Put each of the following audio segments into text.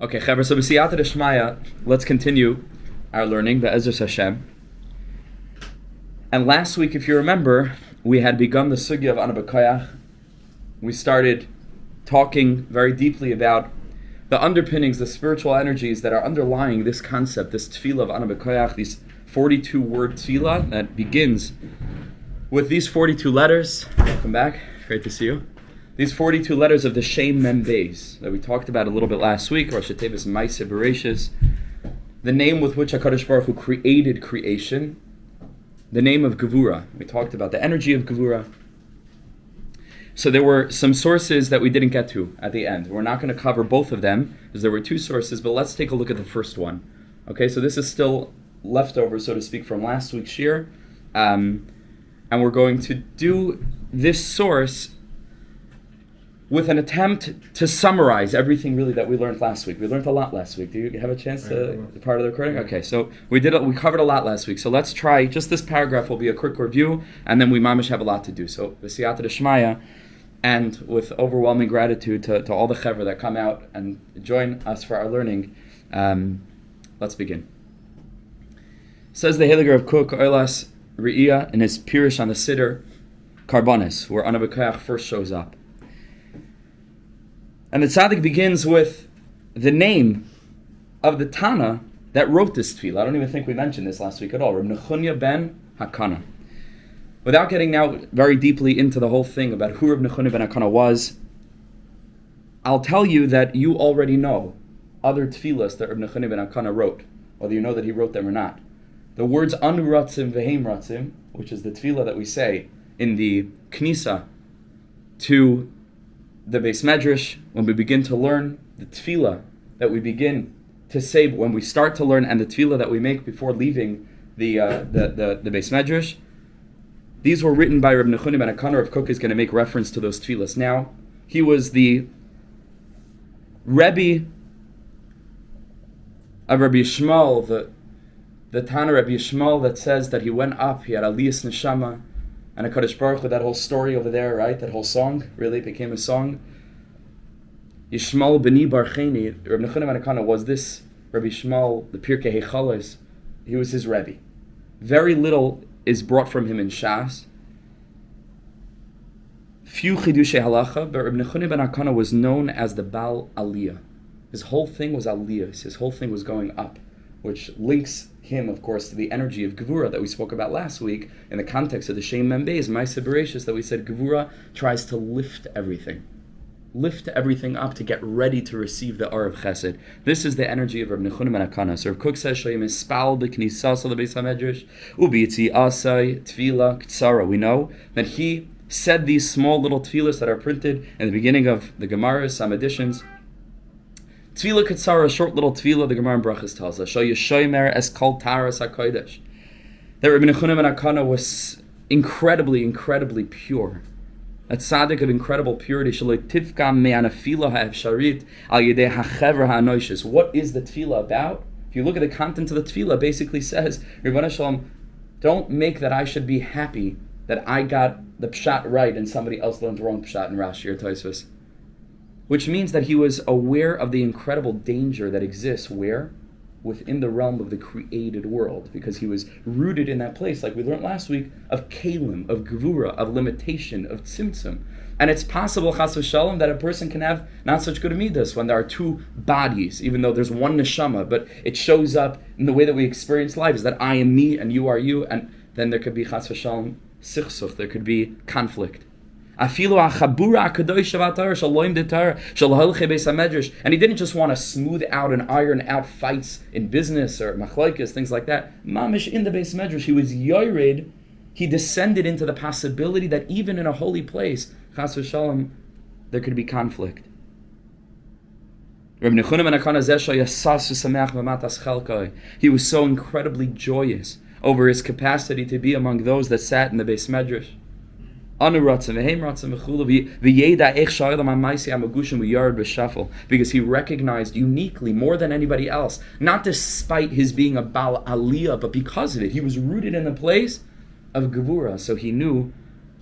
Okay, Chaver, so b'siyata d'shmaya, let's continue our learning, Be'ezus Hashem. And last week, if you remember, we had begun the sugya of Anabakayach. We started talking very deeply about the underpinnings, the spiritual energies that are underlying this concept, this tefillah of Anabakayach, these 42-word tefillah that begins with these 42 letters. Welcome back, great to see you. These 42 letters of the Shem Mem Beis that we talked about a little bit last week, Rosh Hashanah Maaseh Bereshis, the name with which HaKadosh Baruch Hu created creation, the name of Gevura. We talked about the energy of Gevura. So there were some sources that we didn't get to at the end. We're not going to cover both of them, because there were two sources, but let's take a look at the first one. Okay, so this is still leftover, so to speak, from last week's shiur. And we're going to do this source with an attempt to summarize everything really that we learned last week. We learned a lot last week. Do you have a chance to part of the recording? Okay, so we covered a lot last week. So let's try, just this paragraph will be a quick review, and then we mamish have a lot to do. So b'siyata d'shmaya, and with overwhelming gratitude to all the chaver that come out and join us for our learning, let's begin. Says the Heliger of Kook, Oilas Re'iyah, in his Pirush on the Siddur, Karbonis, where Anabakayach first shows up. And the tzaddik begins with the name of the Tana that wrote this tefillah. I don't even think we mentioned this last week at all. Reb Nechunya ben Hakana. Without getting now very deeply into the whole thing about who Reb Nechunya ben Hakana was, I'll tell you that you already know other tefillahs that Reb Nechunya ben Hakana wrote, whether you know that he wrote them or not. The words Anu Ratzim Vehem Ratzim, which is the tefillah that we say in the Knisa to the Beis Medrash, when we begin to learn, the tefillah that we begin to say when we start to learn, and the tefillah that we make before leaving the Beis Medrash, these were written by Reb Nechunya ben Hakana. Rav Kook is going to make reference to those tefillahs now. He was the Rebbe of Rabbi Yishmael, the Tana Rabbi Yishmael that says that he went up, he had Aliyas Neshama, and HaKadosh Baruch Hu, that whole story over there, right? That whole song really became a song. Yishmael B'ni Barcheni, Reb Nechunya ben Hakana was this Rabbi Yishmael, the Pirkei Heichalos. He was his Rebbe. Very little is brought from him in Shas. Few Chidushei Halacha, but Reb Nechunya ben Hakana was known as the Baal Aliyah. His whole thing was Aliyahs. His whole thing was going up, which links him, of course, to the energy of Gevura that we spoke about last week in the context of the Shem Mem Beis, Maaseh Bereshis, that we said Gevura tries to lift everything up to get ready to receive the Or of Chesed. This is the energy of Reb Nechunya ben Hakana. So Rav Kook says, Shoyim Espal B'Knisas LeBeis HaMedrash U'B'Yitzi Asai Tefillah Ktsara. We know that he said these small little tefillahs that are printed in the beginning of the Gemaras, some editions. Tefillah Katsara, a short little tefillah, the Gemara in Brachas tells us, Shal Yeshomer Es Kol Taras HaKodesh, that Rabbi Nechunya ben Hakana was incredibly, incredibly pure. A tzaddik of incredible purity. Shaloi Tivkam Me'anafila Ha'efsharit Al Yedei HaChever HaAnoishes. What is the tefillah about? If you look at the content of the tefillah, it basically says, Ribbana Shalom, don't make that I should be happy that I got the pshat right and somebody else learned the wrong pshat in Rashi or Tosfos. Which means that he was aware of the incredible danger that exists where? Within the realm of the created world, because he was rooted in that place, like we learned last week, of kalim, of gevura, of limitation, of tzimtzum. And it's possible, chas v'shalom, that a person can have not such good midas when there are two bodies, even though there's one neshama, but it shows up in the way that we experience life, is that I am me and you are you, and then there could be chas v'shalom sichsuch, there could be conflict. And he didn't just want to smooth out and iron out fights in business or machlokes, things like that. Mamish in the Beis Medrash, he was yored. He descended into the possibility that even in a holy place, chas v'shalom, there could be conflict. He was so incredibly joyous over his capacity to be among those that sat in the Beis Medrash. Because he recognized uniquely, more than anybody else, not despite his being a Baal Aliyah, but because of it, he was rooted in the place of Gevura. So he knew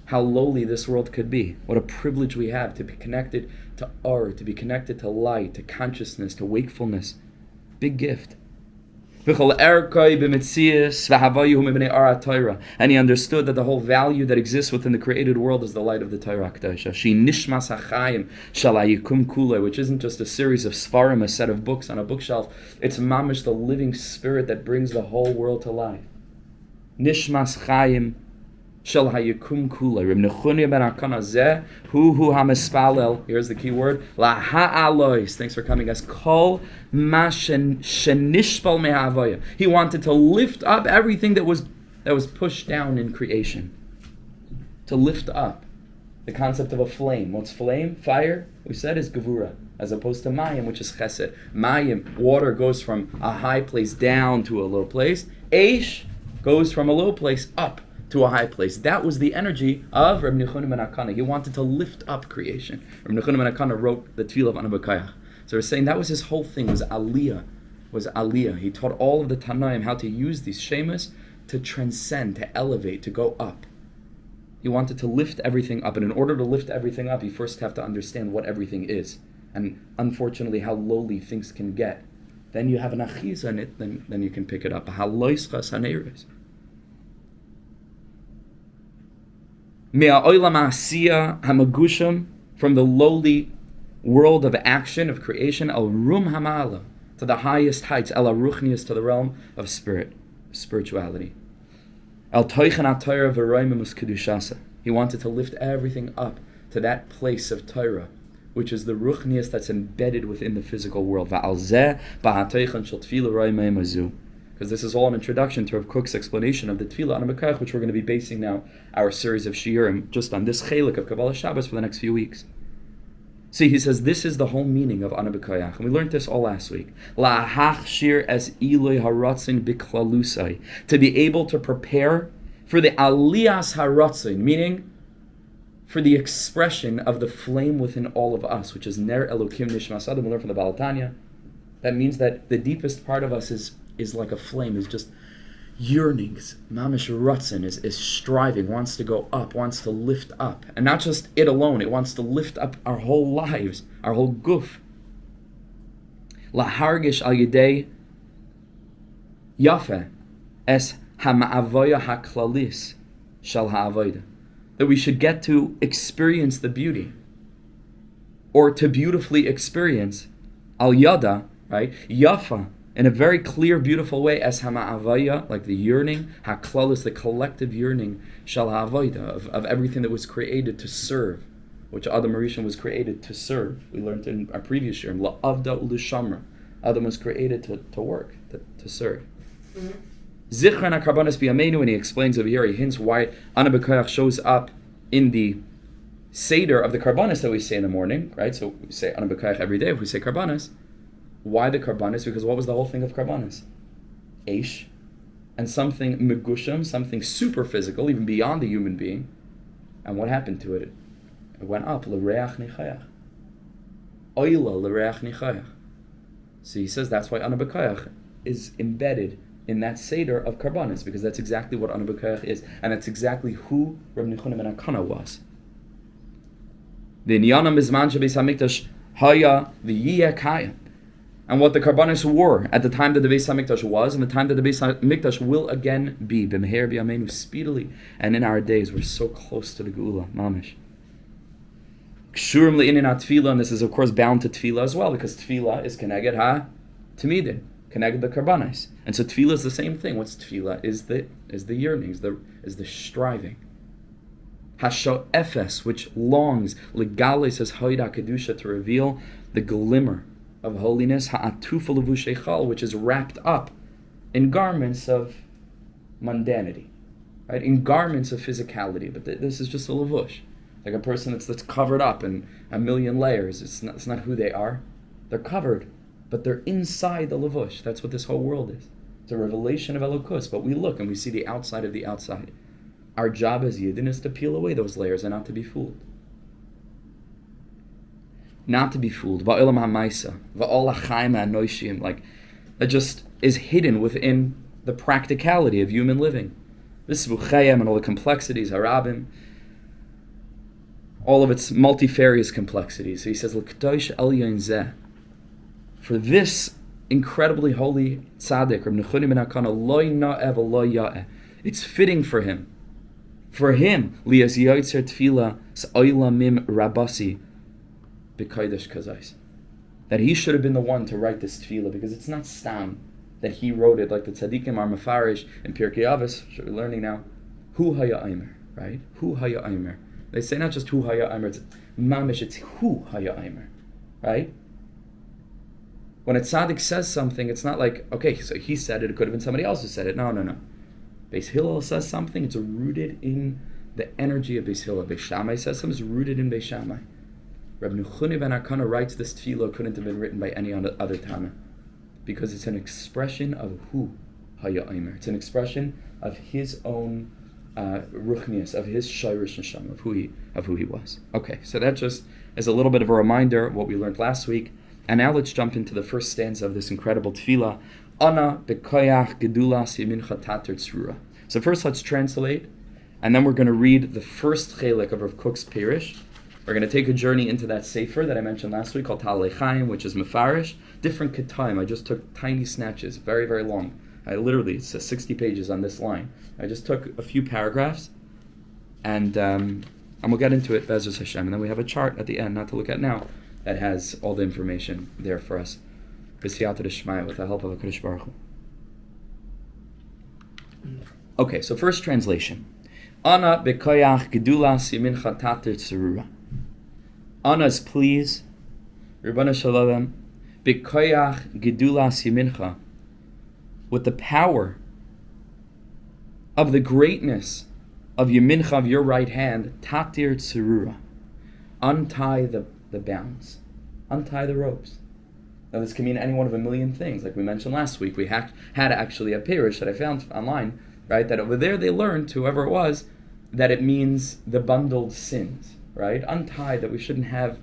how lowly this world could be. What a privilege we have to be connected to Or, to be connected to light, to consciousness, to wakefulness. Big gift. And he understood that the whole value that exists within the created world is the light of the Torah Kedosha, which isn't just a series of svarim, a set of books on a bookshelf. It's mamish, the living spirit that brings the whole world to life. Nishmas Chaim Shel Hayikum Kulei. Reb Nechunya ben Akana Zeh Hu Hamispalel. Here's the key word. La Ha'alois. Thanks for coming, guys. Kol Ma Shenishpal Me'Havaya. He wanted to lift up everything that was pushed down in creation. To lift up. The concept of a flame. What's flame? Fire, we said, is Gevura, as opposed to Mayim, which is Chesed. Mayim, water goes from a high place down to a low place. Eish goes from a low place up to a high place. That was the energy of Reb Nechunya ben Akana. He wanted to lift up creation. Reb Nechunya ben Akana wrote the Tefillah of Anabakayach. So we're saying that was his whole thing, was Aliyah. He taught all of the Tanaim how to use these shemas to transcend, to elevate, to go up. He wanted to lift everything up, and in order to lift everything up, you first have to understand what everything is, and unfortunately how lowly things can get. Then you have an achiza in it, then you can pick it up. From the lowly world of action, of creation, al rum hamala, to the highest heights, el aruchnius, to the realm of spirituality. El toichen ha-Torah v'roimemus kedushasa. He wanted to lift everything up to that place of Torah, which is the ruchnius that's embedded within the physical world. Because this is all an introduction to Rav Kook's explanation of the Tefillah Anabakayach, which we're going to be basing now our series of shiurim just on this chelik of Kabbalah Shabbos for the next few weeks. See, he says this is the whole meaning of Anabakayach, and we learned this all last week. La'hachshir es iloi haratzin biklalusai, to be able to prepare for the aliyas haratzin, meaning for the expression of the flame within all of us, which is ner elokim nishmas adam. We learn from the Baal Tanya. That means that the deepest part of us is like a flame, is just yearnings. Mamish Ratzin is striving, wants to go up, wants to lift up. And not just it alone, it wants to lift up our whole lives, our whole guf. Lahargish al yedei yafe es hama'avoya haklalis shal ha'avoida. That we should get to experience the beauty, or to beautifully experience al yada, right? Yafa, in a very clear, beautiful way, as hama'avaya, like the yearning, haklalis, the collective yearning, shal ha'avoida, of everything that was created to serve, which Adam Rishon was created to serve. We learned in our previous year, la'avda u'lishamra. Adam was created to work, to serve. Zichron HaKarbanos B'Yameinu, and he explains over here, he hints why Anabakayach shows up in the Seder of the Karbanos that we say in the morning, right? So we say Anabakayach every day if we say Karbanos. Why the Karbanos? Because what was the whole thing of Karbanos? Eish. And something megusham, something super physical, even beyond the human being. And what happened to it? It went up. L'reach nichayach. Oila l'reach nichayach. So he says that's why Anabakayach is embedded in that Seder of Karbanos, because that's exactly what Anabakayach is. And that's exactly who Reb Nechunya ben Akana was. The Inyanam Bizman Shebeis HaMikdash Haya V'yiyeh Kayim. And what the Karbanos were at the time that the Beis HaMikdash was, and the time that the Beis HaMikdash will again be, b'meher b'yameinu, speedily, and in our days, we're so close to the Geula, mamish. Kshurim le'inin ha-tefillah, and this is of course bound to tefillah as well, because tefillah is keneged ha-temidin, keneged the Karbanos. And so tefillah is the same thing. What's tefillah? Is the yearnings, is the striving. Hasho'efes, which longs, legale says hoida kedusha, to reveal the glimmer of holiness, ha'atufa levushay chal, which is wrapped up in garments of mundanity, right? In garments of physicality. But this is just a levush, like a person that's covered up in a million layers. It's not who they are. They're covered, but they're inside the levush. That's what this whole world is. It's a revelation of Elokus, but we look and we see the outside of the outside. Our job as Yidden is to peel away those layers and not to be fooled. Not to be fooled. Va'olam ha'maisa, va'ol ha'chaim ha'anoishim, like that just is hidden within the practicality of human living. This is Buchayim and all the complexities, harabim. all of its multifarious complexities. So he says, L'k'tosh elyon zeh. For this incredibly holy tzaddik, Reb Nechuni ben Hakana, lo na'eh v'lo ya'eh. It's fitting for him. For him, lias yoytzer tefila s'oilamim rabasi b'kodesh kazais. That he should have been the one to write this tefillah, because it's not stam that he wrote it, like the tzaddikim are mafarish in Pirkei Avos, which we're learning now. Hu haya aimer, right? Hu haya aimer. They say not just hu haya aimer, it's mamish, it's hu haya aimer, right? When a tzaddik says something, it's not like, okay, so he said it, it could have been somebody else who said it. No. Beis Hillel says something, it's rooted in the energy of Beis Hillel. Beis Shammai says something, it's rooted in Beis Shammai. Reb Nechuni ben Hakana writes this tefillah, couldn't have been written by any other Tana, because it's an expression of hu haya aimer. It's an expression of his own ruchnius, of his shirish neshama, of who he was. Okay, so that just is a little bit of a reminder of what we learned last week. And now let's jump into the first stanza of this incredible tefillah. Ana bekoyach Gedulas Yemincha tater tzrura. So first let's translate, and then we're going to read the first chelik of Rav Kook's Pirish. We're going to take a journey into that sefer that I mentioned last week called Talei Chaim, which is mefarish. Different ketaim. I just took tiny snatches, very, very long. It's 60 pages on this line. I just took a few paragraphs, and we'll get into it, Be'ezus Hashem. And then we have a chart at the end, not to look at now, that has all the information there for us. B'siyata d'shmaya, with the help of HaKadosh Baruch Hu. Okay, so first translation. Ana bekoyach Gedulas Yemincha tater tzrura. Ana is please, Rabbana Shalom, bekoyach Gedulas Yemincha, with the power of the greatness of Yemincha, of your right hand, tatir tzrura. Untie the bounds. Untie the ropes. Now this can mean any one of a million things. Like we mentioned last week, we had actually a parish that I found online, right? That over there they learned, whoever it was, that it means the bundled sins, right? Untie, that we shouldn't have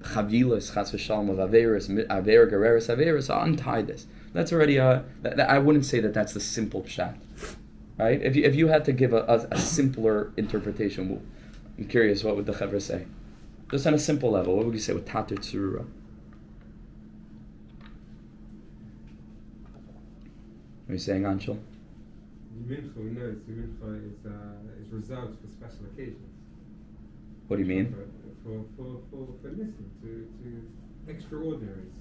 chavilas, chas v'shalom, of averis, aver, gereris, averis. Untie this. That's already I wouldn't say that that's the simple pshat, right? If you had to give a simpler interpretation, I'm curious, what would the Chevra say? Just on a simple level, what would you say with tater tzurura? What are you saying, Anshul? Yemincha, we know Yemincha is reserved for special occasions. What do you mean? For listening to extraordinaries.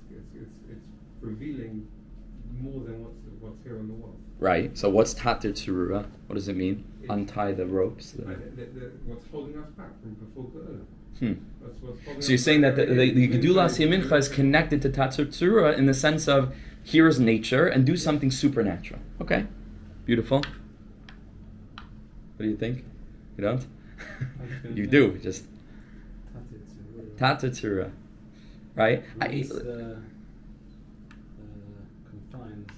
It's revealing more than what's here on the wall. Right. So what's tater tzurura? What does it mean? Untie the ropes. What's holding us back from before Gedulah. So you're saying that the Gedulas Yemincha is connected to tater tzurura in the sense of here's nature and do something supernatural. Okay. Beautiful. What do you think? You don't? You do. Just tater tzurura. Right? Confines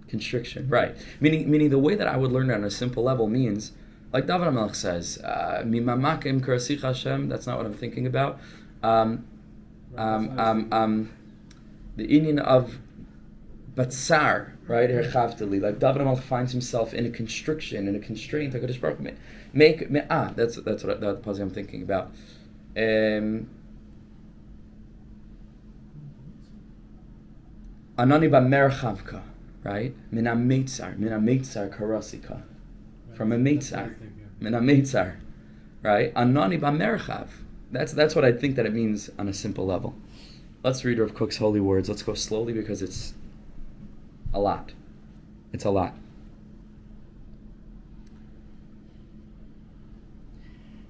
constriction, right. Meaning the way that I would learn it on a simple level means, like David HaMelech says, Mimamakim karasich Hashem, that's not what I'm thinking about. The union of Batsar, right? Like David HaMelech finds himself in a constriction, in a constraint. HaKadosh Baruch Hu that's what the puzzle I'm thinking about. Anani b'merchavka, right? Mina meitzar karasika. From a meitzar. Mina meitzar, right? Anani b'merchav. That's what I think that it means on a simple level. Let's read Rav Kook's holy words. Let's go slowly because it's a lot. It's a lot.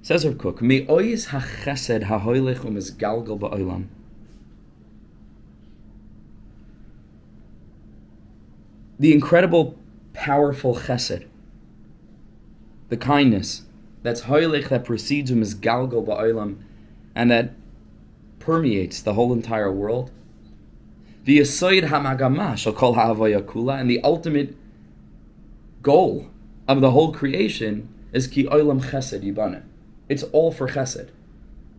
Says Rav Kook, Me'oyis ha'chesed ha'hoylech u'mizgalgal ba'olam. The incredible, powerful chesed, the kindness that's hoylech, that precedes u'mizgalgal ba'olam, and that permeates the whole entire world. The Yesod HaMagama shall call Ha'avaya Kula, and the ultimate goal of the whole creation is Ki Olam Chesed Yibane. It's all for Chesed.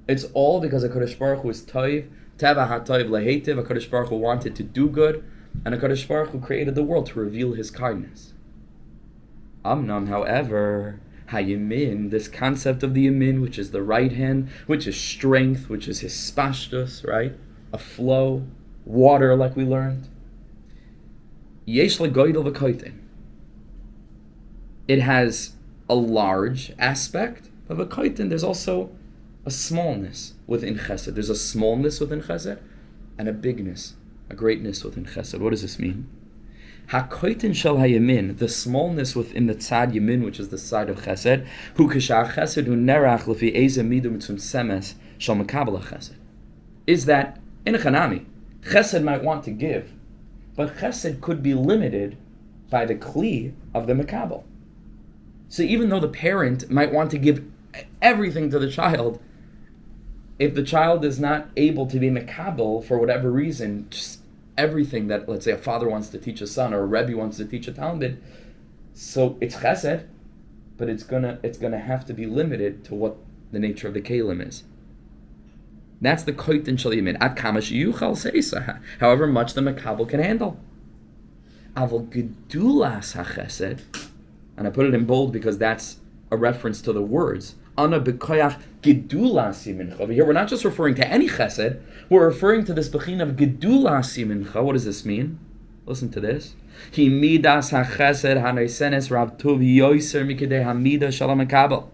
It's all because HaKadosh Baruch Hu is Toiv, Teva HaToiv Lehetiv. HaKadosh Baruch Hu wanted to do good, and HaKadosh Baruch Hu created the world to reveal His kindness. Amnam, however, Hayamin, this concept of the yamin, which is the right hand, which is strength, which is hispashtus, right? A flow, water, like we learned. Yesh legoydel v'koyten. It has a large aspect, but v'koyten, there's also a smallness within chesed. There's a smallness within chesed and a bigness, a greatness within chesed. What does this mean? HaKoyten shel hayamin, the smallness within the tzad yamin, which is the side of chesed, hu kishar chesed hu nerach lefi eze midu mitzum semes shel mekabel chesed, is that in a chanami, chesed might want to give, but chesed could be limited by the kli of the mekabel. So even though the parent might want to give everything to the child, if the child is not able to be mekabel for whatever reason, just everything that, let's say, a father wants to teach a son or a rebbe wants to teach a talmid, so it's chesed, but it's gonna have to be limited to what the nature of the kelim is. That's the koyten shel yamin. Ad kama sheyuchal seisa, however much the mekabel can handle. Aval gedulas hachesed, and I put it in bold because that's a reference to the words. Ana bekoyach gedulas yemincha. Over here, we're not just referring to any chesed, we're referring to this bechin of gedulas yemincha. What does this mean? Listen to this. Hi midas hachesed hanaisenes rav tuv yoiser mikidei hamida shalom mekabel.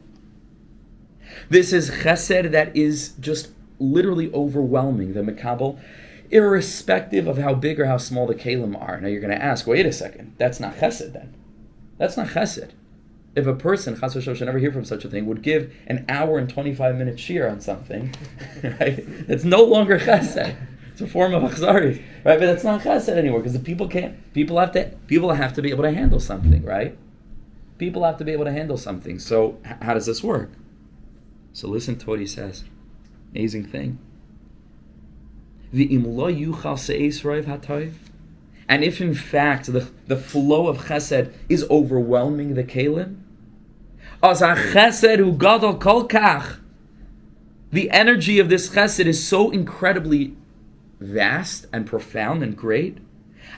This is chesed that is just literally overwhelming the mekabel, irrespective of how big or how small the kelim are. Now you're going to ask, wait a second, that's not chesed then. That's not chesed. If a person, chas v'shalom, should never hear from such a thing, would give an hour and 25-minute shiur on something, right? It's no longer chesed. It's a form of achzari, right? But that's not chesed anymore because the people can't. People have to be able to handle something, right? People have to be able to handle something. So how does this work? So listen to what he says. Amazing thing. V'im lo yuchal se'es roiv hatoiv. And if in fact the flow of chesed is overwhelming the kelim, as a chesed hu gadol kol kach, the energy of this chesed is so incredibly vast and profound and great.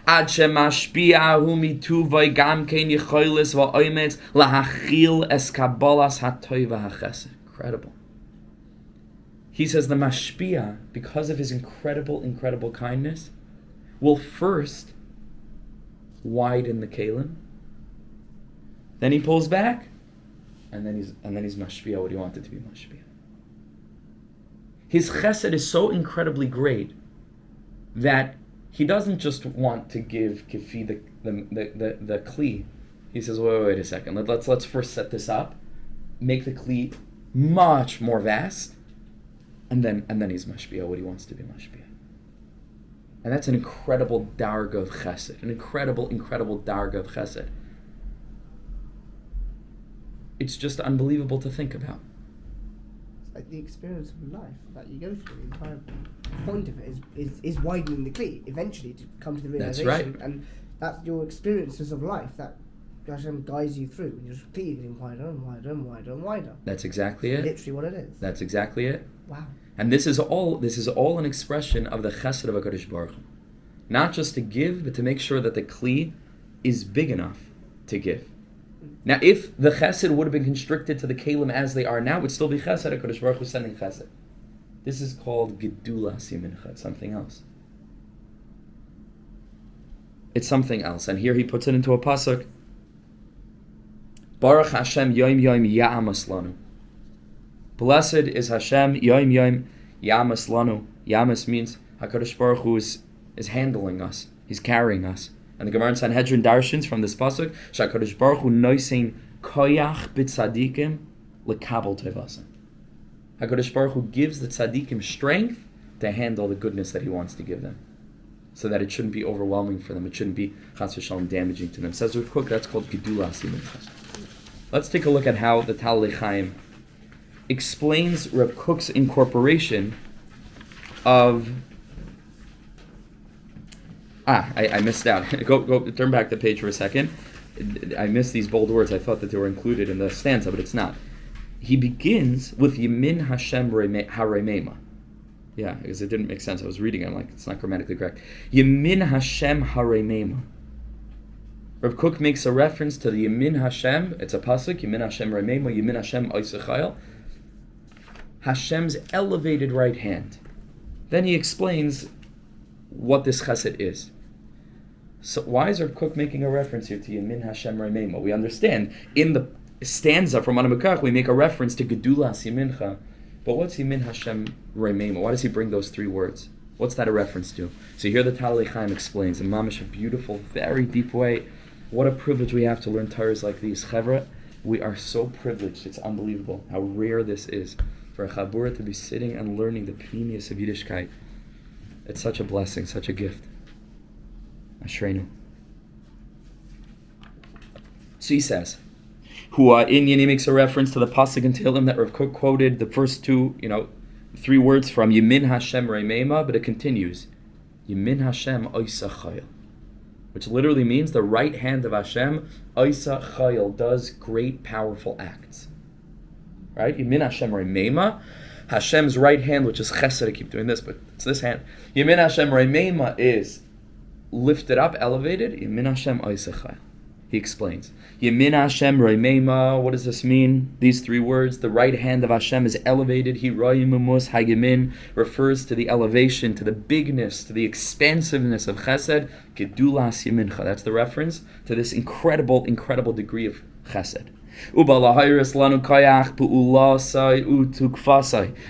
Ad shemashpi'ahu mituvay gam kein yicholis va'oimetz lahachil es kabbalas hatoiv hachesed. Incredible. He says the mashpia, because of his incredible kindness, will first widen the kelim, then he pulls back, and then he's mashpia what he wanted to be mashpia. His chesed is so incredibly great that he doesn't just want to give kifi the kli. He says, wait a second. Let's first set this up, make the kli much more vast, and then he's mashpia what he wants to be mashpia. And that's an incredible darga of chesed, an incredible darga of chesed. It's just unbelievable to think about. It's like the experience of life that you go through. The entire point of it is widening the kli, eventually to come to the realization. That's right. And that's your experiences of life that Hashem guides you through. Your kli getting wider and wider and wider and wider. That's exactly it. Literally what it is. That's exactly it. Wow. And this is all an expression of the chesed of HaKadosh Baruch Hu. Not just to give, but to make sure that the kli is big enough to give. Now, if the chesed would have been constricted to the kelim as they are now, it would still be chesed. HaKadosh Baruch Hu sending chesed. This is called Gedulas Yemincha. It's something else. It's something else. And here he puts it into a pasuk. Baruch Hashem Yom Yom Ya'amas Lanu. Blessed is Hashem Yom Yom Ya'amas Lanu. Ya'amas means HaKadosh Baruch Hu is handling us. He's carrying us. And the Gemara in Sanhedrin darshins from this pasuk, Shakadosh Baruch Hu noisein koyach b'tzadikim lekabel tevasim. HaKadosh Baruch Hu gives the tzadikim strength to handle the goodness that He wants to give them, so that it shouldn't be overwhelming for them. It shouldn't be chas v'shalom damaging to them. Says Rav Kook, that's called Gedulas Yemincha. Let's take a look at how the Talmidei Chaim explains Rav Kook's incorporation of. I missed out. Go turn back the page for a second. I missed these bold words. I thought that they were included in the stanza, but it's not. He begins with Yemin Hashem Haremema. Yeah, because it didn't make sense. I was reading it, I'm like, it's not grammatically correct. Yemin Hashem Haremema. Rav Kook makes a reference to the Yemin Hashem. It's a pasuk, Yemin Hashem Remeima, Yemin Hashem Oisachayil. Hashem's elevated right hand. Then he explains what this chesed is. So why is Rav Kook making a reference here to Yemin Hashem Remeima? We understand in the stanza from Anamukach we make a reference to Gedulas Yemincha. But what's Yemin Hashem Remeima? Why does he bring those three words? What's that a reference to? So here the Talei Chaim explains in mamish a beautiful, very deep way. What a privilege we have to learn Torahs like these. Chevra, we are so privileged. It's unbelievable how rare this is for a Chabura to be sitting and learning the pnimius of Yiddishkeit. It's such a blessing, such a gift. Ashreinu. So he says, he makes a reference to the pasuk in Tehillim that Rav Kook quoted the first three words from Yemin Hashem Remeima, but it continues, Yemin Hashem Oisa Chayil, which literally means the right hand of Hashem, Oisa Chayil, does great powerful acts. Right? Yemin Hashem Remeima, Hashem's right hand, which is Chesed, I keep doing this, but it's this hand. Yemin Hashem Remeima is lifted up, elevated, Yemin Hashem Oisa Chayil. He explains, Yemin Hashem Remeima, what does this mean? These three words, the right hand of Hashem is elevated. Hiroyimumus Hayemin refers to the elevation, to the bigness, to the expansiveness of Chesed. Gedulas Yemincha, that's the reference to this incredible, incredible degree of Chesed.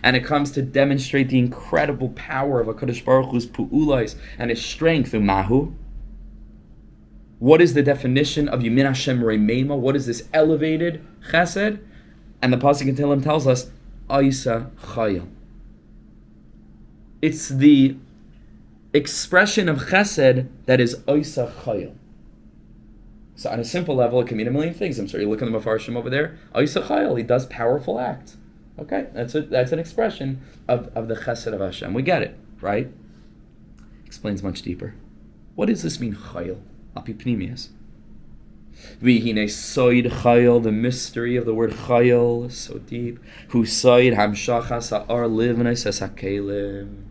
And it comes to demonstrate the incredible power of HaKadosh Baruch Hu's pu'ulais and his strength. Umahu. What is the definition of Yemin Hashem Remeima? What is this elevated chesed? And the pasuk in Tehillim tells us, Oisa Chayil. It's the expression of chesed that is Oisa Chayil. So on a simple level, it can mean a million things. I'm sorry, you look at the Mefarshim over there. Oisa Chayil, he does powerful acts. Okay, that's an expression of the chesed of Hashem. We get it, right? Explains much deeper. What does this mean, Chayil? Apipnimius. Vihine soid chayil, the mystery of the word chayil, so deep. Hu soid hamshachas ha'ar livnei ses hakelim.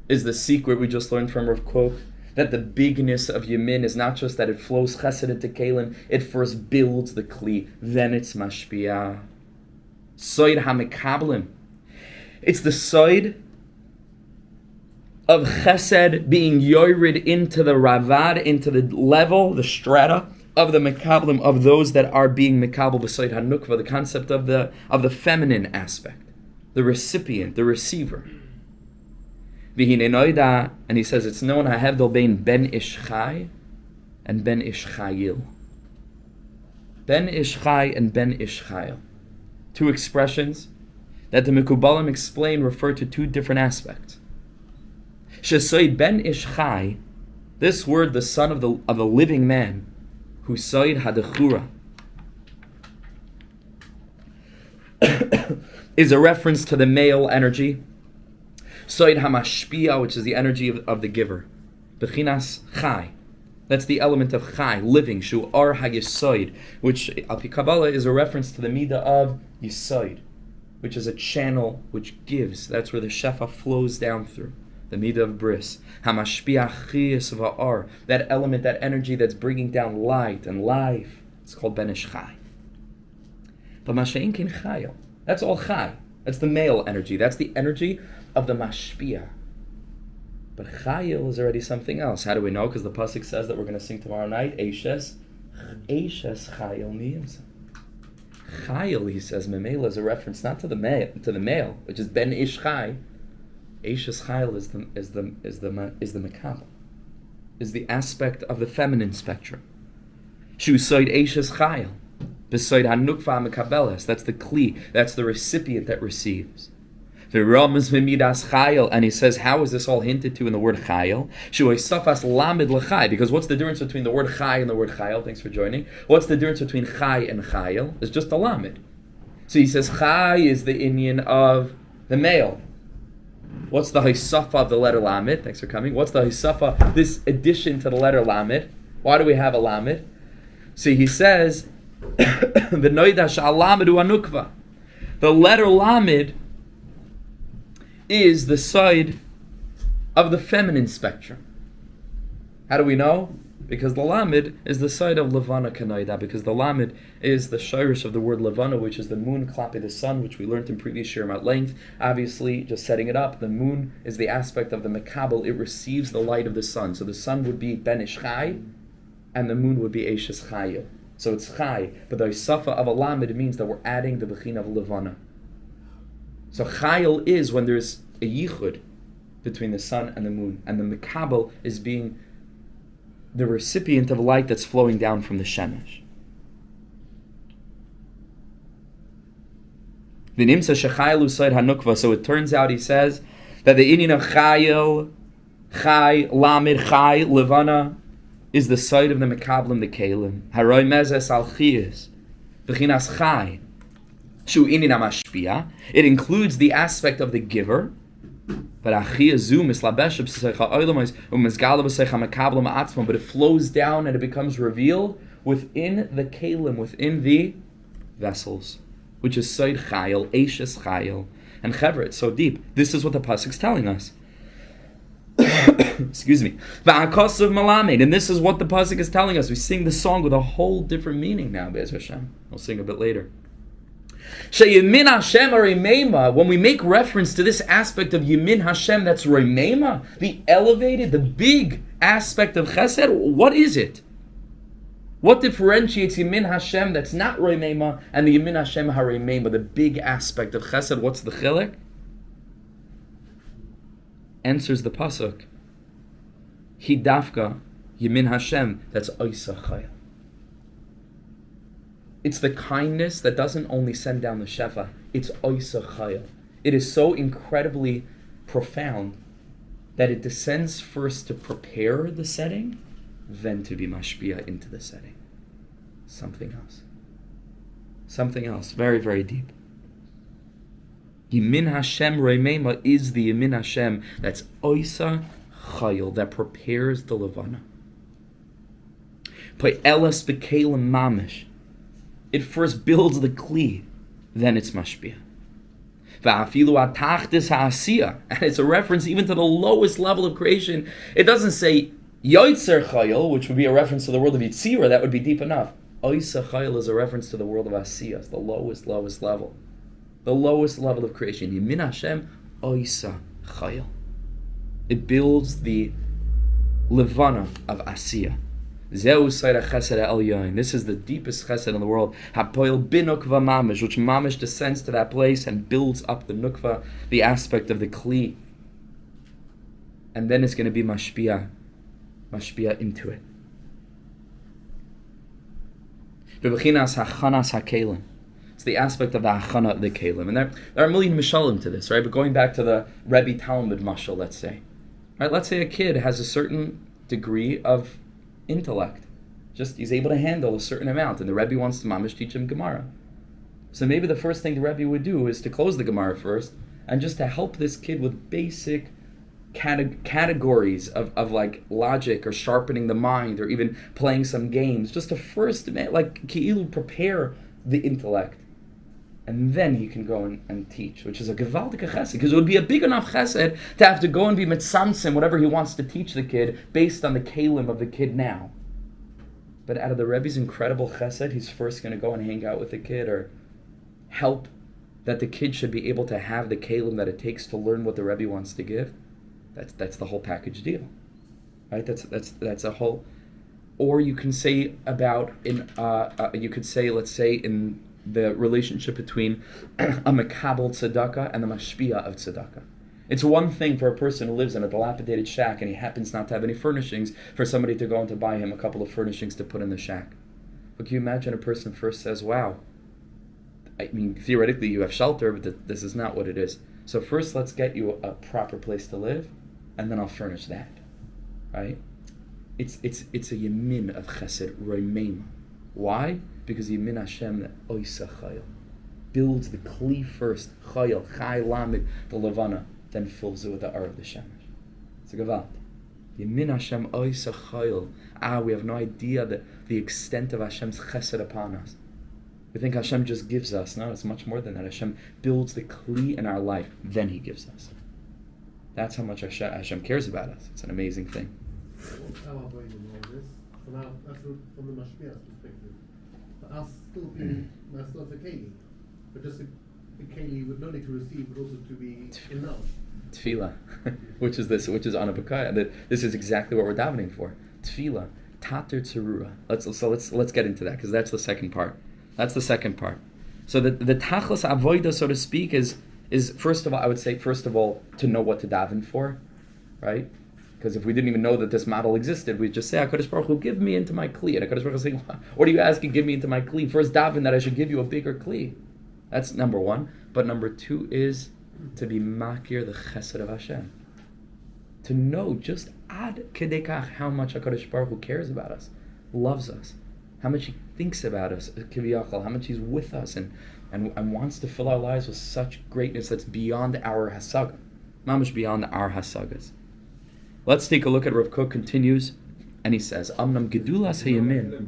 Is the secret we just learned from Rav Kook that the bigness of Yemin is not just that it flows chesed into kelim, it first builds the kli, then it's mashpia. Soid hamekablim. It's the soid of chesed being yored into the ravad, into the level, the strata of the mekablim, of those that are being mekabel b'soid hanukva, the concept of the feminine aspect, the recipient, the receiver. V'hine noida, and he says it's known ha'hevdol bein ben ish chai and ben ish chayil. Ben ish chai and ben ish chayil. Two expressions that the Mekubalim explain refer to two different aspects. Shesoid ben ish chai, this word, the son of a living man, who soid hadechura, is a reference to the male energy. Soid hamashpia, which is the energy of the giver. Bechinas chai, that's the element of chai, living. Shu ar hayisoid, which al pi Kabbalah is a reference to the midah of yisoid, which is a channel which gives. That's where the shefa flows down through. The midah of bris, hamashpia chiyus va'ar, that element, that energy that's bringing down light and life. It's called ben ish chai. But mashein kin chayil, that's all chai. That's the male energy. That's the energy of the mashpia. But chayil is already something else. How do we know? Because the pasuk says that we're going to sing tomorrow night. Eishes chayil niyimsa. Chayil, he says, memela is a reference not to the male, which is ben ish chai. Eishes chayil is the mekabel, is the aspect of the feminine spectrum. Shu soid eishes chayil, besoid hanukva mekabeles. That's the kli. That's the recipient that receives. The Ramaz v'midas chayil, and he says, how is this all hinted to in the word chayil? Shu oisafas lamed l'chai, because what's the difference between the word chai and the word chayil? Thanks for joining. What's the difference between chai and chayil? It's just a lamed. So he says chai is the inyan of the male. What's the hisafa of the letter lamed? Thanks for coming. What's the hisafa? This addition to the letter lamed. Why do we have a lamed? See, he says, the noida sha'alamedu anukva. The letter lamed is the side of the feminine spectrum. How do we know? Because the Lamed is the side of Levana Kanaida, because the Lamed is the shirish of the word Levana, which is the moon, Klapi, the sun, which we learned in previous shiurim at length. Obviously, just setting it up, the moon is the aspect of the Mekabel. It receives the light of the sun. So the sun would be Ben Ish Chai, and the moon would be Eishes Chaya. So it's Chai, but the Isafa of a Lamed means that we're adding the Bechina of Levana. So Chayil is when there's a Yichud between the sun and the moon, and the Mekabel is being the recipient of light that's flowing down from the Shemesh. V'nimsa shechayil u'sayid hanukva. So it turns out, he says, that the inyan of Chayil, Chay, Lamed, Chay, Levana, is the side of the Mekablim, the Kalim. Haroi mezes al chiyas, v'chinas Chay, shu inyan ha-mashpia. It includes the aspect of the giver, but it flows down and it becomes revealed within the kalim, within the vessels, which is Seid Chayil, Eishes Chayil. And Chevra, it's so deep. This is what the pasuk's telling us. Excuse me. And this is what the pasuk is telling us. We sing the song with a whole different meaning now, Be'ez Hashem. We'll sing a bit later. Yemin Hashem Remeima, when we make reference to this aspect of Yemin Hashem, that's Remeima, the elevated, the big aspect of Chesed, what is it? What differentiates Yemin Hashem that's not Remeima and the Yemin Hashem HaRemeima, the big aspect of Chesed? What's the chilek? Answers the pasuk. Hidafka Yemin Hashem, that's Oisa Chaya. It's the kindness that doesn't only send down the Shefa, it's Oisa Chaya. It is so incredibly profound that it descends first to prepare the setting, then to be mashpia into the setting. Something else. Something else. Very, very deep. Yemin Hashem Remeima is the Yemin Hashem that's Oisa Chayil, that prepares the Levana. Elas B'Kelim Mamish. It first builds the kli, then it's mashpia. And it's a reference even to the lowest level of creation. It doesn't say Yoitzer Chayil, which would be a reference to the world of Yitzira, that would be deep enough. Oisa Chayil is a reference to the world of Asiyas, the lowest level. The lowest level of creation. Yemin Hashem, Oisa Chayil. It builds the Levana of Asiyah. This is the deepest chesed in the world. Hapoil binukva mamish, which mamish descends to that place and builds up the nukva, the aspect of the kli. And then it's going to be mashpia into it. It's the aspect of the hachana of the kelim. And there are a million mishalim to this, right? But going back to the Rebbe Talmud mashal, let's say. Right? Let's say a kid has a certain degree of intellect. Just he's able to handle a certain amount, and the Rebbe wants to mamish teach him Gemara. So maybe the first thing the Rebbe would do is to close the Gemara first, and just to help this kid with basic categories of like logic or sharpening the mind or even playing some games, just to first like ki'ilu prepare the intellect. And then he can go and teach, which is a gewaltige chesed, because it would be a big enough chesed to have to go and be mitzamtzim, whatever he wants to teach the kid, based on the kalim of the kid now. But out of the Rebbe's incredible chesed, he's first going to go and hang out with the kid, or help that the kid should be able to have the kalim that it takes to learn what the Rebbe wants to give. That's the whole package deal, right? That's a whole. Or you can say about let's say in the relationship between a mekabel tzedakah and the mashpia of tzedakah. It's one thing for a person who lives in a dilapidated shack and he happens not to have any furnishings, for somebody to go and to buy him a couple of furnishings to put in the shack. But can you imagine a person first says, wow, I mean, theoretically you have shelter, but this is not what it is. So first let's get you a proper place to live, and then I'll furnish that, right? It's a yemin of chesed, remeima. Why? Because Yemin Hashem, the Oisa Chayil, builds the Kli first, Chayil, Chay Lamed, the Levana, then fills it with the Ar of the Shemesh. It's a Gevalt. Yemin Hashem, Oisa Chayil. We have no idea the extent of Hashem's chesed upon us. We think Hashem just gives us. No, it's much more than that. Hashem builds the Kli in our life, then He gives us. That's how much Hashem cares about us. It's an amazing thing. Elaborate on all this. from the Mashmiach's perspective, for us still being myself a Keli, but just a Keli with not only to receive but also to be enough. Tefillah, which is Anabakaya. This is exactly what we're davening for. Tefillah, Tater Tzerura. Let's get into that, because that's the second part. So the Tachlis Avoida, so to speak, is first of all, I would say to know what to daven for, right? Because if we didn't even know that this model existed, we'd just say, HaKadosh Baruch Hu, give me into my Kli. And HaKadosh Baruch Hu is saying, what are you asking, give me into my Kli? First daven that I should give you a bigger Kli. That's number one. But number two is to be makir the chesed of Hashem. To know just ad kedekach how much HaKadosh Baruch Hu cares about us, loves us, how much He thinks about us, kiviyachal, how much He's with us and wants to fill our lives with such greatness that's beyond our hasaga. Mamish beyond our hasagas. Let's take a look at Rav Kook continues, and he says, Amnam Gedulas Hayamin. Of a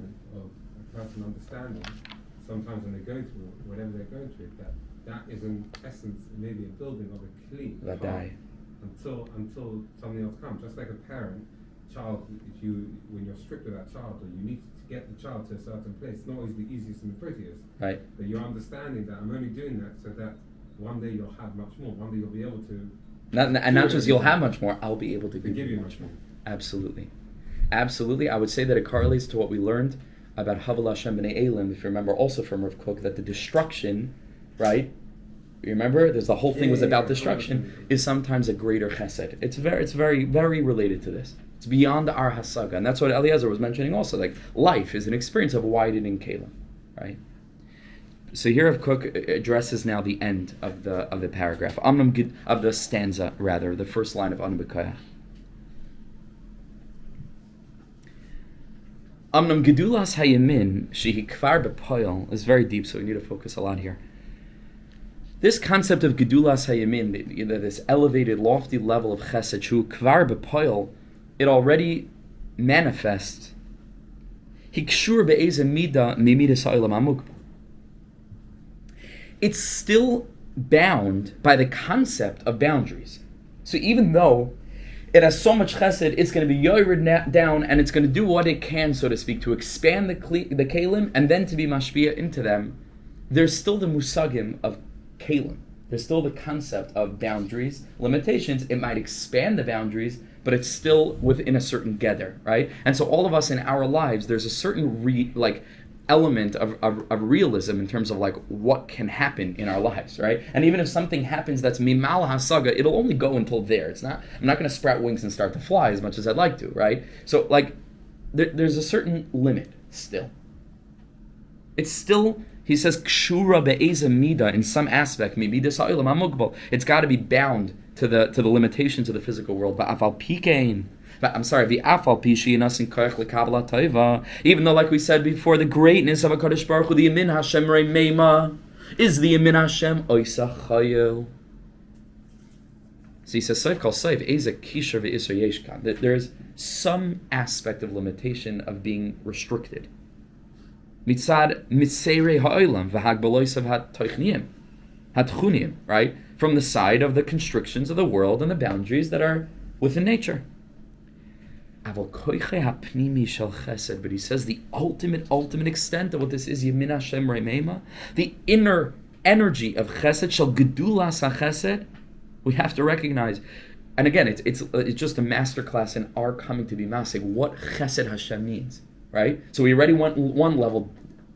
person understanding, sometimes when they're going through whatever they're going through, that is in essence maybe a building of a kli. Until something else comes. Just like a parent, child, when you're strict with that child, or you need to get the child to a certain place, it's not always the easiest and the prettiest. Right. But you're understanding that I'm only doing that so that one day you'll have much more. One day you'll be able to. Not just you'll have much more, I'll be able to give you much more. Absolutely. I would say that it correlates to what we learned about Havel Hashem B'nai Elim, if you remember, also from Rav Kook, that the destruction, right? You remember, there's the whole thing was about destruction, is sometimes a greater chesed. It's very, very related to this. It's beyond our hasaga, and that's what Eliezer was mentioning also. Like life is an experience of widening kalim, right? So here Rav Kook addresses now the end of the paragraph, of the stanza rather, the first line of Anubakaya. Amnam Gedulas Hayamin Shehi Kvar B'Poyel is very deep, so we need to focus a lot here. This concept of Gedulas Hayamin, this elevated, lofty level of Chesed, Shu Kvar B'Poyel, it already manifests. Hikshur Be'eze Mida Mimidas Ha'olam HaMukbal. It's still bound by the concept of boundaries. So even though it has so much chesed, it's going to be yored down, and it's going to do what it can, so to speak, to expand the kalim and then to be mashpia into them. There's still the musagim of kalim. There's still the concept of boundaries, limitations. It might expand the boundaries, but it's still within a certain gather, right? And so all of us in our lives, there's a certain element of realism in terms of like what can happen in our lives, right? And even if something happens that's mimal hasaga, it'll only go until there. I'm not going to sprout wings and start to fly as much as I'd like to, right? So like there's a certain limit still. It's still, he says, kshura be'eza mida, in some aspect, midas ha'olam ha'mugbal. It's got to be bound to the limitations of the physical world. Ba'afal pikein. I'm sorry, even though, like we said before, the greatness of HaKadosh Baruch Hu, the Yemin Hashem Reimema, is the Yemin Hashem Oisa Chayil. So he says, Seif Kal Seif, Eza Kisher Ve'isr Yeshkan, that there's some aspect of limitation of being restricted. Mitzad Mitzerei Ha'olam, V'hagbaloisav Hatchunim, right? From the side of the constrictions of the world and the boundaries that are within nature. But he says the ultimate extent of what this is, Yemin Hashem Reimema, the inner energy of Chesed, shall Gedulas HaChesed, we have to recognize. And again, it's just a masterclass in our coming to be Masig, what Chesed Hashem means, right? So we already went one level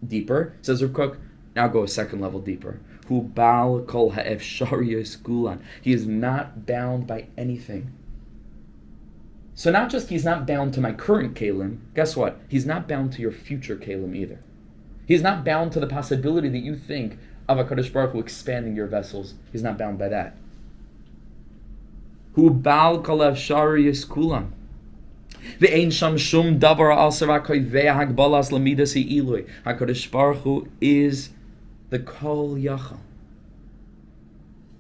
deeper, says Rav Kook, now go a second level deeper. Hu Baal Kol Ha'efshariyos Gulan. He is not bound by anything. So not just he's not bound to my current kalim, guess what? He's not bound to your future kalim either. He's not bound to the possibility that you think of HaKadosh Baruch Hu expanding your vessels. He's not bound by that. Hu bal kolav shariyas kulam. Ve'ein sham shum davar al sarakoy ve'hagbalas lamidas ilui. HaKadosh Baruch Hu is the kol yachal.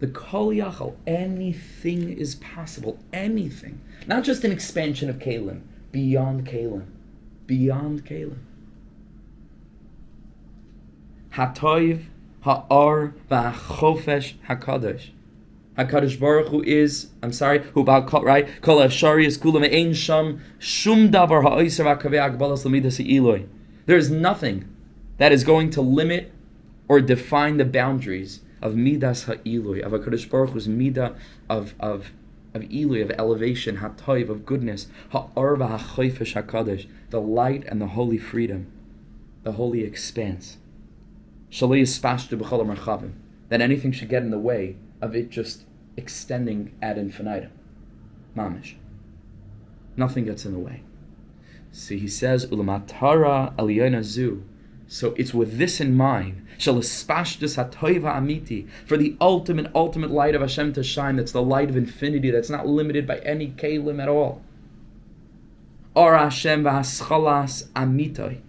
The kol yachal, anything is possible, anything. Not just an expansion of kalim, beyond kalim. Beyond kalim. Hatoiv, ha'or, v'hachofesh, hakadosh. HaKadosh Baruch Hu is, Hu Ba'al Kol, right? Kol Efshari is Kula Me'ein Sham Shum Davar Ha'oiser V'Kavei Agbalas L'Midas Ha'iloi. There is nothing that is going to limit or define the boundaries of Midas Ha'iloi, of HaKadosh Baruch Hu's Midah of Ilui, of elevation, Ha'toiv, of goodness, Ha'or V'Ha'choifesh HaKadosh, the light and the holy freedom, the holy expanse. Shalei Yispashtu B'chol HaMarchavim, that anything should get in the way of it just extending ad infinitum. Mamish. Nothing gets in the way. See, he says, Ulamatara Aliyona Zu. So it's with this in mind, Shalaspashtus Hatoiva Amiti, for the ultimate light of Hashem to shine, that's the light of infinity, that's not limited by any kalim at all. Or Hashem V'Haschalas Amitoi,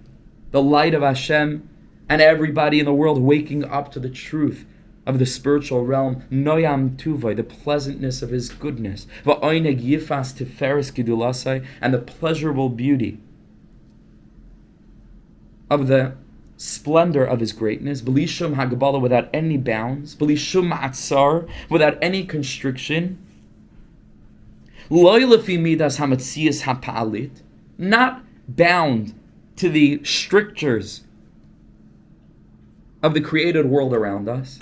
the light of Hashem and everybody in the world waking up to the truth of the spiritual realm, Noyam Tuvai, the pleasantness of His goodness, Va'oineg Yifas Tiferes Gedulasai, and the pleasurable beauty of the splendor of His greatness, B'lishum Hagabala, without any bounds, B'lishum Ma'atzar, without any constriction, Loi Lefi Midas Hamatzias Ha'Pa'alit, not bound to the strictures of the created world around us,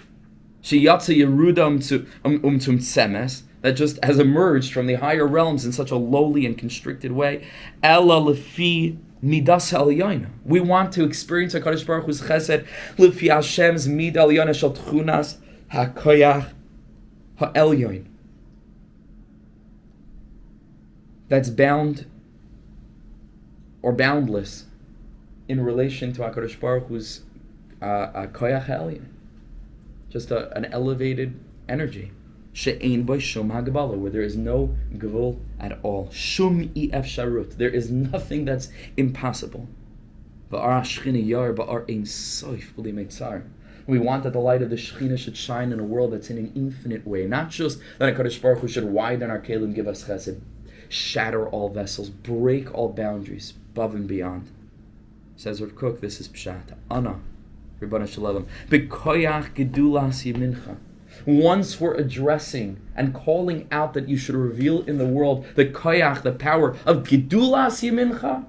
Sheyatza Yeruda Tum Tsemes, that just has emerged from the higher realms in such a lowly and constricted way. Ella Lefi Midas Elyoina. We want to experience HaKadosh Baruch Hu's Chesed Lefi Hashem's Mid Elyoina Shel Tchunas HaKoyach HaElyoin. That's bound or boundless in relation to HaKadosh Baruch Hu's Koyach HaElyoin. Just an elevated energy. She'ein bo shum hagabala, where there is no gevul at all. Shum efsharut. There is nothing that's impossible. V'ar hashchina yar ba'ar ein soif b'li meitzar. We want that the light of the Shekhinah should shine in a world that's in an infinite way. Not just that HaKadosh Baruch Hu should widen our kelim, give us chesed, shatter all vessels, break all boundaries, above and beyond. Says Rav Kook, this is Pshat. Ana. Once we're addressing and calling out that you should reveal in the world the koyach, the power of Gedulas Yemincha,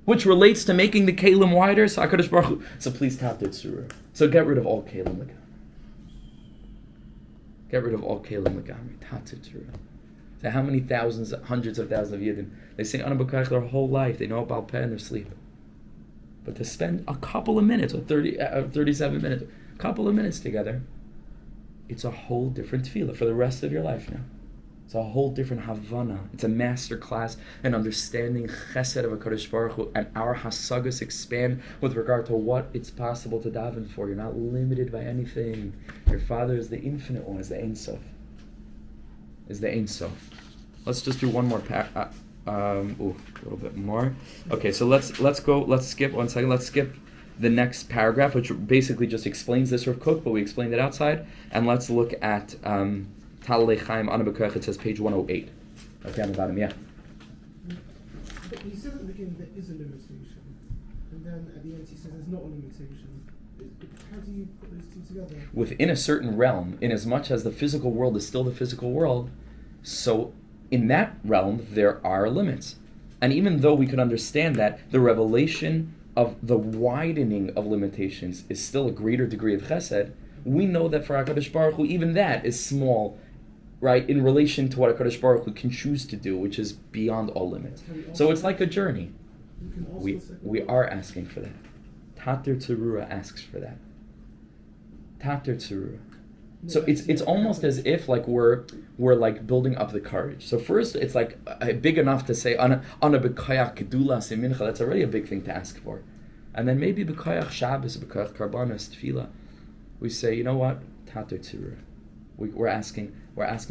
which relates to making the kelim wider, so HaKadosh Baruch Hu, so please tap the tzura. So get rid of all kelim legamri. Get rid of all kelim legamri. Tap the tzura. So how many thousands, hundreds of thousands of Yidden, they sing Ana B'Koyach their whole life, they know about Peh in their sleep. But to spend a couple of minutes, or 37 minutes, a couple of minutes together, it's a whole different tefillah for the rest of your life now. It's a whole different Havana. It's a master class in understanding Chesed of HaKadosh Baruch Hu, and our Hasagas expand with regard to what it's possible to daven for. You're not limited by anything. Your Father is the infinite one, is the Ein Sof. Is the Ein Sof. Let's just do one more a little bit more. Okay, so let's skip one second. Let's skip the next paragraph, which basically just explains this Rav Kook, but we explained it outside. And let's look at Talalei Chaim Ana B'Koyach. It says page 108. Okay, on the bottom, yeah. But he says at the beginning there is a limitation, and then at the end he says there's not a limitation. How do you put those two together? Within a certain realm, in as much as the physical world is still the physical world, so in that realm, there are limits. And even though we could understand that the revelation of the widening of limitations is still a greater degree of chesed, we know that for HaKadosh Baruch Hu, even that is small, right, in relation to what HaKadosh Baruch Hu can choose to do, which is beyond all limits. So it's like a journey. We are asking for that. Tater Tzurua asks for that. Tater Tzurua. So it's almost as if like we're like building up the courage. So first it's like big enough to say Ana B'Koyach Gedulas Yemincha. That's already a big thing to ask for. And then maybe B'Koyach Shabbos, B'Koyach Karbanos, Tefillah, we say, you know what, Tater Tzurua. We're asking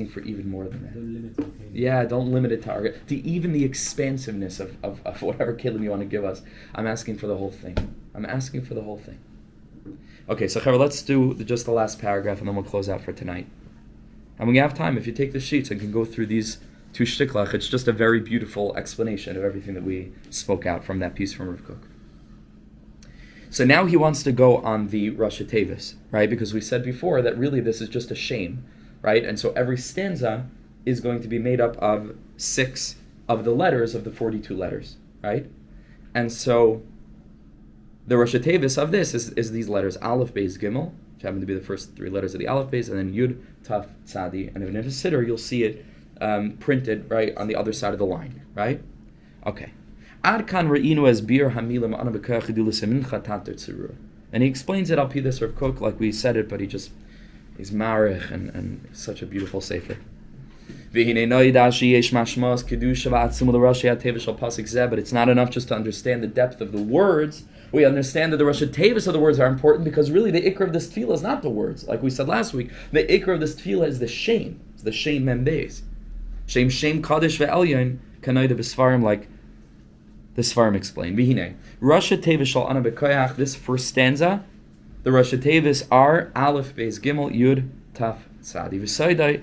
for even more than that. Don't limit it. Yeah, don't limit it to even the expansiveness of whatever kelim you want to give us. I'm asking for the whole thing. Okay, so Chaver, let's do just the last paragraph and then we'll close out for tonight. And when you have time, if you take the sheets and can go through these two shtiklach, it's just a very beautiful explanation of everything that we spoke out from that piece from Rav Kook. So now he wants to go on the Rosh Tevis, right? Because we said before that really this is just a shame right? And so every stanza is going to be made up of 6 of the letters of the 42 letters, right? And so the Rosh Tevis of this is these letters, Aleph, Beis, Gimel, which happen to be the first 3 letters of the Aleph, Beis, and then Yud, Taf, Tzadi. And in a siddur, you'll see it printed right on the other side of the line, right? Okay. Ad kan re'inu as bir hamilim ana b'kach Gedulas Yemincha tater tzurur. And he explains it, Al Pi this Rav Kook, like we said it, but he's marich and such a beautiful sefer. But it's not enough just to understand the depth of the words. We understand that the Rosh Tevis of the words are important because really the ikr of this tefillah is not the words. Like we said last week, the ikr of this tefillah is the shame. It's the shame membeis. Shem Kodesh ve'elyon kanayda b'sfarim, like the Sfarim explain. V'hinei Rosh Tevis shal ana b'koyach. This first stanza, the Rosh Tevis are Aleph, Beis, Gimel, Yud, Taf, Tzadi. V'saydai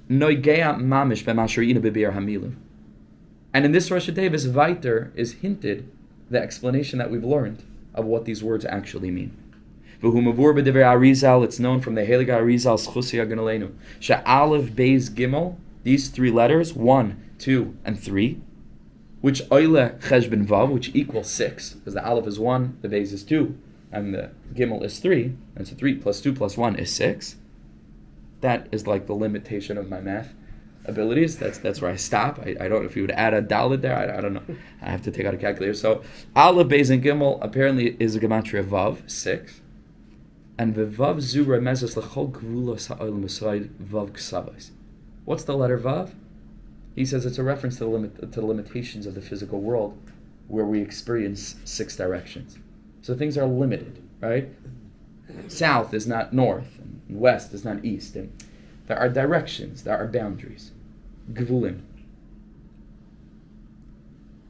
noigea mamish b'masharina b'bir hamilim. And in this Rosh Tevis, weiter is hinted the explanation that we've learned of what these words actually mean. V'hu mavur b'divrei Arizal. It's known from the Heilige Arizal Schusi Aganaleinu. She'Aleph, Beis, Gimel. These 3 letters, 1, 2, and 3, which oile cheshbon vav, which equals 6, because the Aleph is 1, the Beis is 2, and the Gimel is 3, and so 3 plus 2 plus 1 is 6. That is like the limitation of my math abilities. That's where I stop. I don't know if you would add a dalet there. I don't know. I have to take out a calculator. So Aleph, Beis, and Gimel apparently is a gematria vav, 6, and the vav zu remezes lechol gevulos ha'olam b'sayid vav ksavos. What's the letter Vav? He says it's a reference to the limitations of the physical world where we experience 6 directions. So things are limited, right? South is not north, and west is not east. And there are directions, there are boundaries. Gvulim.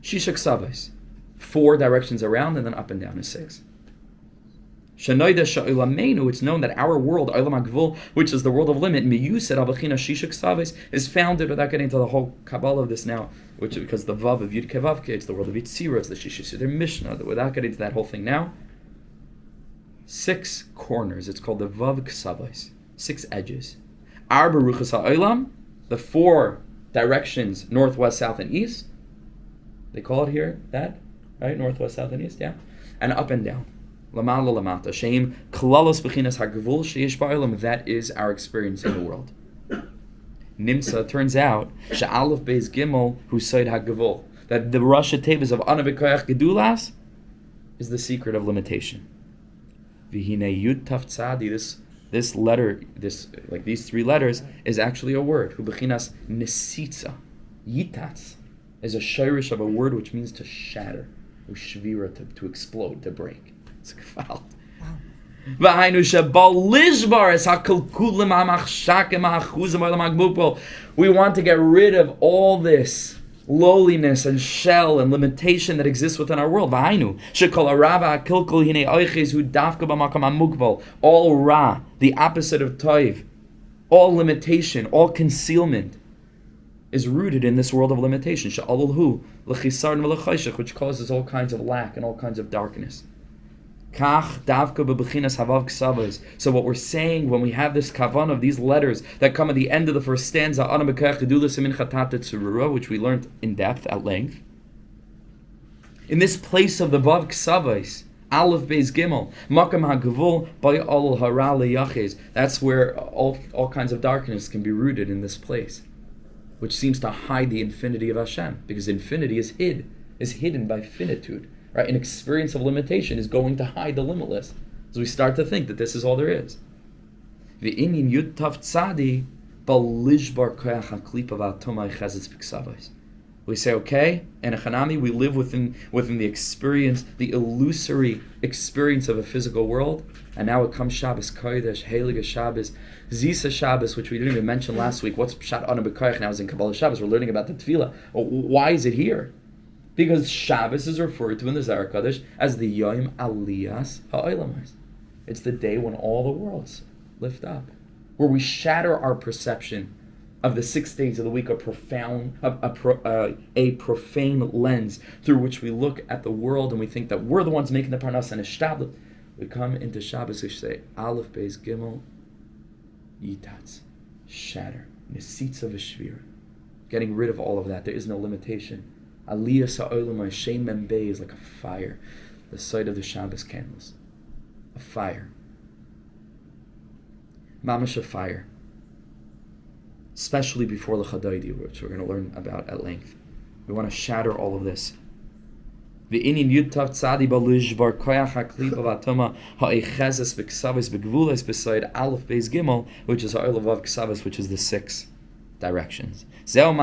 Shisha ksavos. 4 directions around and then up and down is 6. It's known that our world, which is the world of limit, is founded, without getting into the whole Kabbalah of this now, because the Vav of Yud Kevavke, it's the world of Yitzira, it's the Shisha Seder Mishnah, without getting into that whole thing now, 6 corners, it's called the Vav Ksavos, 6 edges. Arba Ruchas HaOlam, the 4 directions, north, west, south, and east, they call it here, that, right, north, west, south, and east, yeah, and up and down. Lamala lamata. Shem klalos b'chinas hagavul sheish ba'olam. That is our experience in the world. Nimsa, turns out, she'alef beis gimel husayd hagavul. That the Rosh Tevis of ana b'koyach gedulas is the secret of limitation. V'hinei yud taf tzadi. This letter, these 3 letters, is actually a word. Hu b'chinas nesitza. Yitatz is a shirish of a word which means to shatter. Ushvira, to explode, to break. We want to get rid of all this lowliness and shell and limitation that exists within our world. All ra, the opposite of toiv, all limitation, all concealment is rooted in this world of limitation, which causes all kinds of lack and all kinds of darkness. So what we're saying when we have this kavan of these letters that come at the end of the first stanza, which we learned in depth at length, in this place of the Vav Ksavos, Aleph Beis Gimel, Makam HaGavul, by Al Hara Leyachez, that's where all kinds of darkness can be rooted in this place, which seems to hide the infinity of Hashem, because infinity is hidden by finitude. Right? An experience of limitation is going to hide the limitless. So we start to think that this is all there is. We say, okay, and Echanami, we live within the experience, the illusory experience of a physical world, and now it comes Shabbos Kodesh, Heilige Shabbos, Zisa Shabbos, which we didn't even mention last week. What's Pshat Ana B'Koyach now is in Kabbalah Shabbos. We're learning about the Tefillah. Why is it here? Because Shabbos is referred to in the Zohar Kodesh as the Yom Aliyas HaOlamais. It's the day when all the worlds lift up, where we shatter our perception of the 6 days of the week, a profane lens through which we look at the world and we think that we're the ones making the parnas and established. We come into Shabbos, we say, Aleph Beis Gimel Yitatz. shatter. Nesitza v'shvira. Getting rid of all of that. There is no limitation. Aliyah sa'olam Shem Membei is like a fire. The sight of the Shabbos candles. A fire. Mamash, a fire. Especially before the Chadaydi, which we're going to learn about at length. We want to shatter all of this. V'inin yud tav tzadi balish bar koyach haklipa v'atoma ha'echezes v'ksavis v'gvules beside aleph beis gimel, which is ha'olav vav ksavis, which is the 6 directions. This is what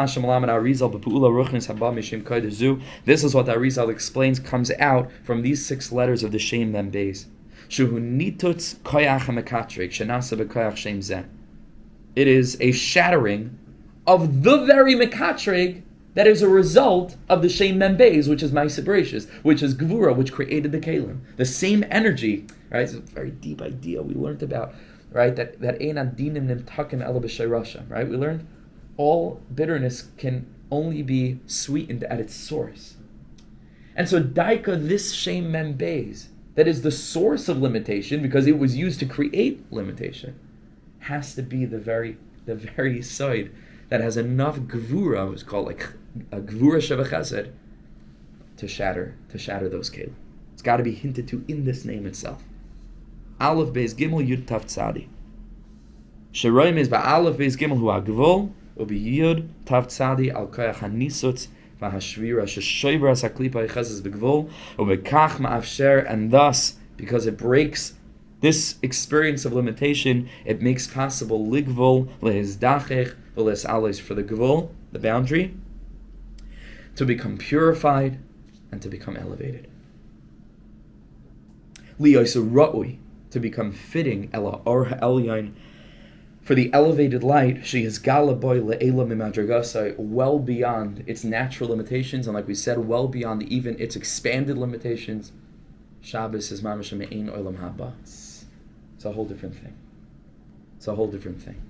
the Arizal explains comes out from these 6 letters of the Shem Mem Beis. It is a shattering of the very Mekatreg that is a result of the Shem Mem Beis, which is Ma'aseh Bereishis, which is Gevura, which created the Kalim. The same energy, right? It's a very deep idea we learned about, right? That ein adinim nimtakim ela b'sheirashem, right? We learned all bitterness can only be sweetened at its source. And so Daika, this Shem Mem Beis, that is the source of limitation, because it was used to create limitation, has to be the very side that has enough Gevura, it's called like a Gevura Shevachesed, to shatter those Kalim. It's got to be hinted to in this name itself. Aleph Beis Gimel Yud Tav Tzadi. Sheroim is by Aleph Beis Gimel Hu HaGvul, Ubi Yud Tav Tzadi Al Koyach HaNisutz V'Hashvira Sheshoivra Saklipa Yechezes B'Gvul Ubekach Ma'afsher, and thus, because it breaks this experience of limitation, it makes possible Ligvul Lehizdachech V'Les Alois, for the Gvul, the boundary, to become purified and to become elevated. Liyosu Ra'ui, to become fitting Ela Or Ha'elyon, for the elevated light, she is gala boy le'ela mimadragasai, well beyond its natural limitations, and like we said, well beyond even its expanded limitations. Shabbos is mamash me'ein olam haba. It's a whole different thing. It's a whole different thing.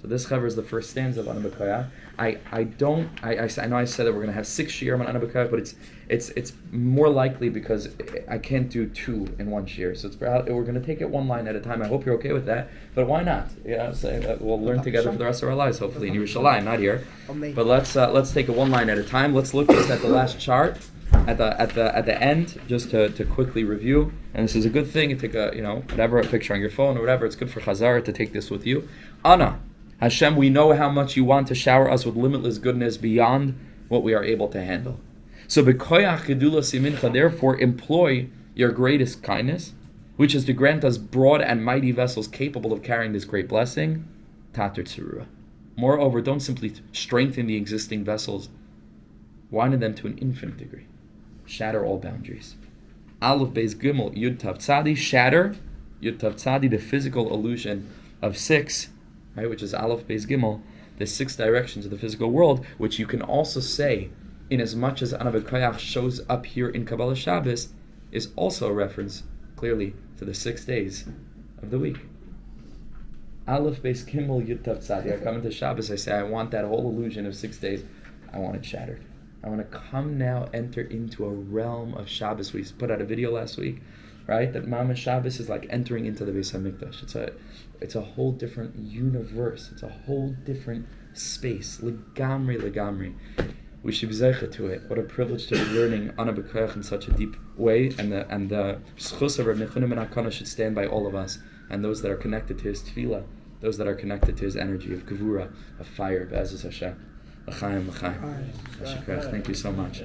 So this covers the first stanza of Anabakaya. I know I said that we're going to have 6 shiur on Anabakaya, but it's more likely because I can't do 2 in one shiur. So we're going to take it one line at a time. I hope you're okay with that. But why not? So we'll learn together for the rest of our lives, hopefully in Yerushalayim, not here. But let's take it one line at a time. Let's look just at the last chart at the end, just to quickly review. And this is a good thing. You take a picture on your phone or whatever. It's good for Chazar to take this with you. Ana. Hashem, we know how much you want to shower us with limitless goodness beyond what we are able to handle. So, b'koyach Gedulas Yemincha, therefore employ your greatest kindness, which is to grant us broad and mighty vessels capable of carrying this great blessing. Tater tzurura. Moreover, don't simply strengthen the existing vessels, widen them to an infinite degree. Shatter all boundaries. Aleph Beis Gimel Yud Tav Tzadi, shatter Yud Tav Tzadi, the physical illusion of 6. Right, which is Aleph Beis Gimel, the 6 directions of the physical world, which you can also say, in as much as Anabakayach shows up here in Kabbalah Shabbos, is also a reference clearly to the 6 days of the week. Aleph Beis Gimel Yud Tav Tzadi. I come into Shabbos, I say, I want that whole illusion of 6 days, I want it shattered. I want to come now, enter into a realm of Shabbos. We put out a video last week, right? That Mama Shabbos is like entering into the Beis HaMikdash. It's a whole different universe. It's a whole different space. Legamri. We should be zeicha to it. What a privilege to be learning Anabakayach in such a deep way. And the schus of Rabbi Nechunim ben Akana should stand by all of us. And those that are connected to his tefillah, those that are connected to his energy of gevura, of fire, Be'ezus Hashem. L'chaim. Thank you so much.